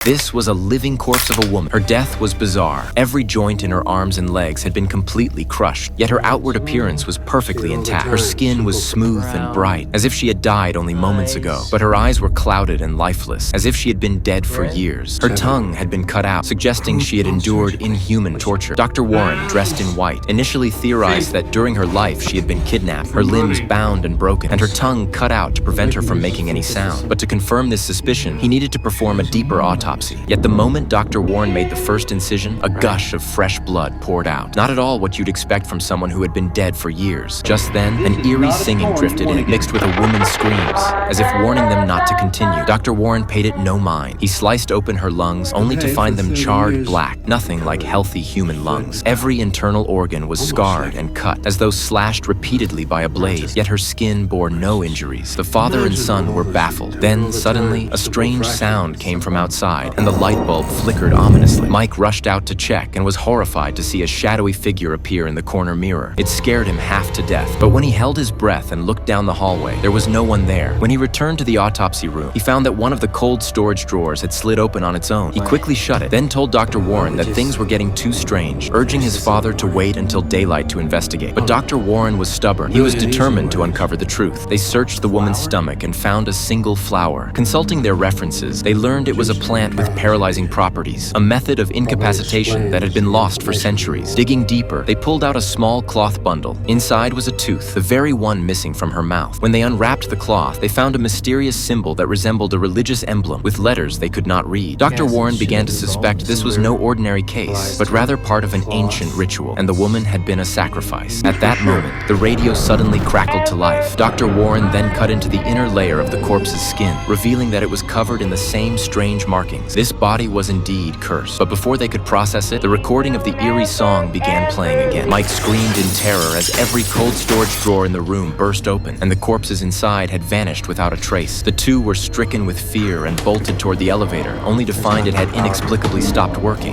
This was a living corpse of a woman. Her death was bizarre. Every joint in her arms and legs had been completely crushed, yet her outward appearance was perfectly intact. Her skin was smooth and bright, as if she had died only moments ago, but her eyes were clouded and lifeless, as if she had been dead for years. Her tongue had been cut out, suggesting she had endured inhuman torture. Dr. Warren, dressed in white, initially theorized that during her life she had been kidnapped, her limbs bound and broken, and her tongue cut out to prevent her from making any sound. But to confirm this suspicion, he needed to perform a deeper autopsy. Yet the moment Dr. Warren made the first incision, a gush of fresh blood poured out. Not at all what you'd expect from someone who had been dead for years. Just then, an eerie singing drifted in, mixed with a woman's screams, as if warning them not to continue. Dr. Warren paid it no mind. He sliced open her lungs, only to find them charred black, nothing like healthy human lungs. Every internal organ was scarred and cut, as though slashed repeatedly by a blade, yet her skin bore no injuries. The father and son were baffled. Then, suddenly, a strange sound came from outside, and the light bulb flickered ominously. Mike rushed out to check and was horrified to see a shadowy figure appear in the corner mirror. It scared him half to death, but when he held his breath and looked down the hallway, there was no one there. When he returned to the autopsy room, he found that one of the cold storage drawers had slid open on its own. He quickly shut it, then told Dr. Warren that things were getting too strange, urging his father to wait until daylight to investigate. But Dr. Warren was stubborn. He was determined to uncover the truth. They searched the woman's stomach and found a single flower. Consulting their references, they learned it was a plant with paralyzing properties, a method of incapacitation that had been lost for centuries. Digging deeper, they pulled out a small cloth bundle. Inside was a tooth, the very one missing from her mouth. When they unwrapped the cloth, they found a mysterious symbol that resembled a religious emblem with letters they could not read. Dr. Warren began to suspect this was no ordinary case, but rather part of an ancient ritual, and the woman had been a sacrifice. At that moment, the radio suddenly crackled to life. Dr. Warren then cut into the inner layer of the corpse's skin, revealing that it was covered in the same strange markings. This body was indeed cursed, but before they could process it, the recording of the eerie song began playing again. Mike screamed in terror as every cold storage drawer in the room burst open, and the corpses inside had vanished without a trace. The two were stricken with fear and bolted toward the elevator, only to find it had inexplicably stopped working.